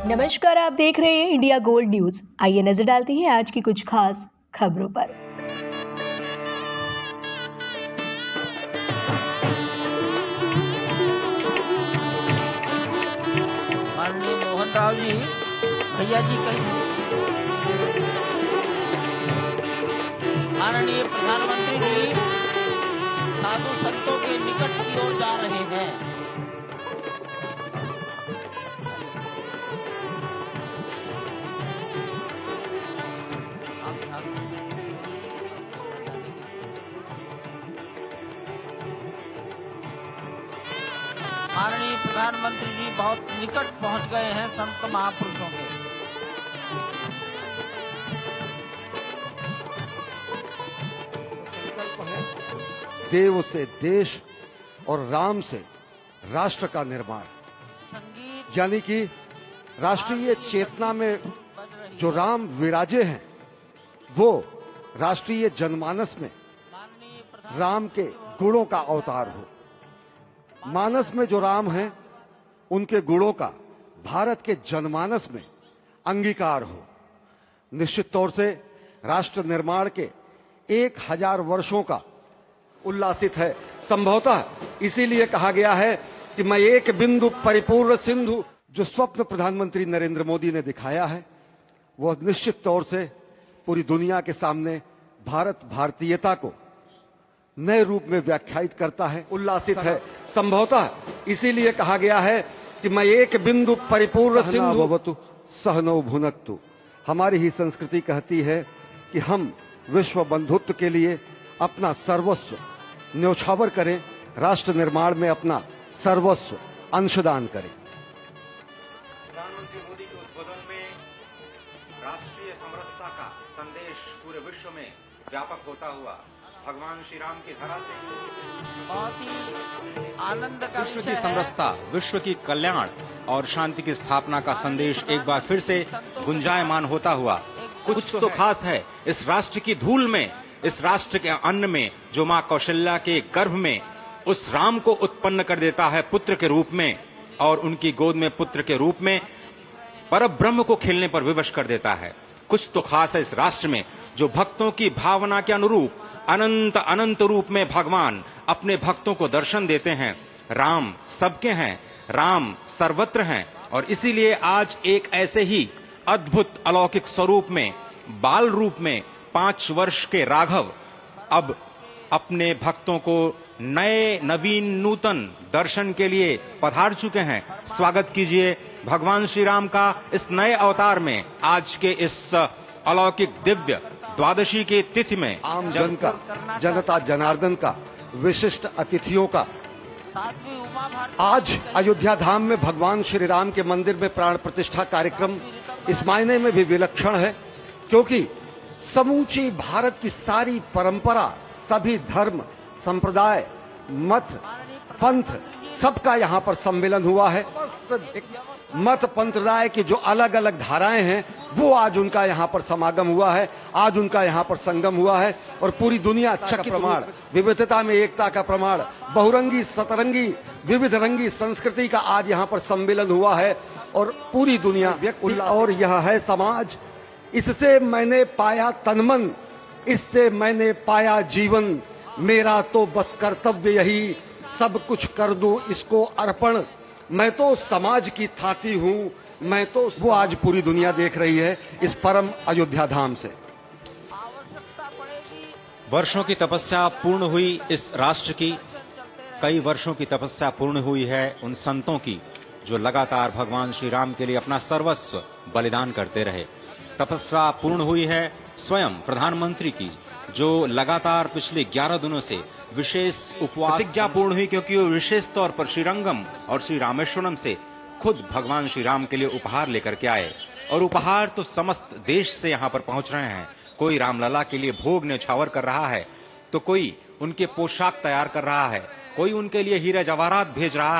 नमस्कार, आप देख रहे हैं इंडिया गोल्ड न्यूज। आइए नजर डालते हैं आज की कुछ खास खबरों पर। माननीय मोहन राव जी, भैया जी कहीं, माननीय प्रधानमंत्री जी साधु संतों के निकट की ओर जा रहे हैं। माननीय प्रधानमंत्री जी बहुत निकट पहुंच गए हैं संत महापुरुषों के। देव से देश और राम से राष्ट्र का निर्माण, यानी कि राष्ट्रीय चेतना में जो राम विराजे हैं वो राष्ट्रीय जनमानस में राम के गुणों का अवतार हो। मानस में जो राम हैं उनके गुणों का भारत के जनमानस में अंगीकार हो। निश्चित तौर से राष्ट्र निर्माण के 1000 वर्षों का उल्लासित है। संभवतः इसीलिए कहा गया है कि मैं एक बिंदु परिपूर्ण सिंधु। जो स्वप्न प्रधानमंत्री नरेंद्र मोदी ने दिखाया है वह निश्चित तौर से पूरी दुनिया के सामने भारत भारतीयता को नए रूप में व्याख्यायित करता है, उल्लासित है। संभवतः इसीलिए कहा गया है कि मैं एक बिंदु परिपूर्ण सिंधु भवतु सहनौ भुनक्तु। हमारी ही संस्कृति कहती है कि हम विश्व बंधुत्व के लिए अपना सर्वस्व न्यौछावर करें, राष्ट्र निर्माण में अपना सर्वस्व अंशदान करें। प्रधानमंत्री मोदी के उद्बोधन में राष्ट्रीय समरसता का संदेश पूरे विश्व में व्यापक होता हुआ भगवान श्री राम की धरा से बहुत ही आनंद का विश्व विषय की है। समरसता, विश्व की कल्याण और शांति की स्थापना का संदेश एक बार फिर से गुंजायमान होता हुआ कुछ तो खास है इस राष्ट्र की धूल में, इस राष्ट्र के अन्न में, जो मां कौशल्या के गर्भ में उस राम को उत्पन्न कर देता है पुत्र के रूप में, और उनकी गोद में पुत्र के रूप में परब्रह्म को खेलने पर विवश कर देता है। कुछ तो खास है इस राष्ट्र में जो भक्तों की भावना के अनुरूप अनंत अनंत रूप में भगवान अपने भक्तों को दर्शन देते हैं। राम सबके हैं, राम सर्वत्र हैं, और इसीलिए आज एक ऐसे ही अद्भुत अलौकिक स्वरूप में, बाल रूप में 5 वर्ष के राघव अब अपने भक्तों को नए नवीन नूतन दर्शन के लिए पधार चुके हैं। स्वागत कीजिए भगवान श्री राम का इस नए अवतार में। आज के इस अलौकिक दिव्य द्वादशी की तिथि में आम जन का, जनता जनार्दन का, विशिष्ट अतिथियों का सातवीं उमा भारती आज अयोध्या धाम में भगवान श्री राम के मंदिर में प्राण प्रतिष्ठा कार्यक्रम इस मायने में भी विलक्षण है क्योंकि समूची भारत की सारी परंपरा, सभी धर्म, संप्रदाय, मत, पंथ, सबका यहाँ पर सम्मेलन हुआ है। मत पंथराय की जो अलग अलग धाराएं हैं वो आज उनका यहाँ पर समागम हुआ है, आज उनका यहाँ पर संगम हुआ है, और पूरी दुनिया का प्रमाण, विविधता में एकता का प्रमाण, बहुरंगी सतरंगी विविध रंगी संस्कृति का आज यहाँ पर सम्मेलन हुआ है, और पूरी दुनिया और यह है समाज। इससे मैंने पाया तनमन, इससे मैंने पाया जीवन, मेरा तो बस कर्तव्य यही, सब कुछ कर दूं इसको अर्पण। मैं तो समाज की थाती हूं, मैं तो वो आज पूरी दुनिया देख रही है इस परम अयोध्या धाम से। आवश्यकता पड़ेगी। वर्षों की तपस्या पूर्ण हुई इस राष्ट्र की, कई वर्षों की तपस्या पूर्ण हुई है उन संतों की जो लगातार भगवान श्री राम के लिए अपना सर्वस्व बलिदान करते रहे। तपस्या पूर्ण हुई है स्वयं प्रधानमंत्री की जो लगातार पिछले 11 दिनों से विशेष उपवास प्रतिज्ञा पूर्ण हुई, क्योंकि वो विशेष तौर पर श्रीरंगम और श्री रामेश्वरम से खुद भगवान श्री राम के लिए उपहार लेकर के आए, और उपहार तो समस्त देश से यहाँ पर पहुंच रहे हैं। कोई रामलला के लिए भोग न्यौछावर कर रहा है, तो कोई उनके पोशाक तैयार कर रहा है, कोई उनके लिए हीरे जवाहरात भेज रहा है।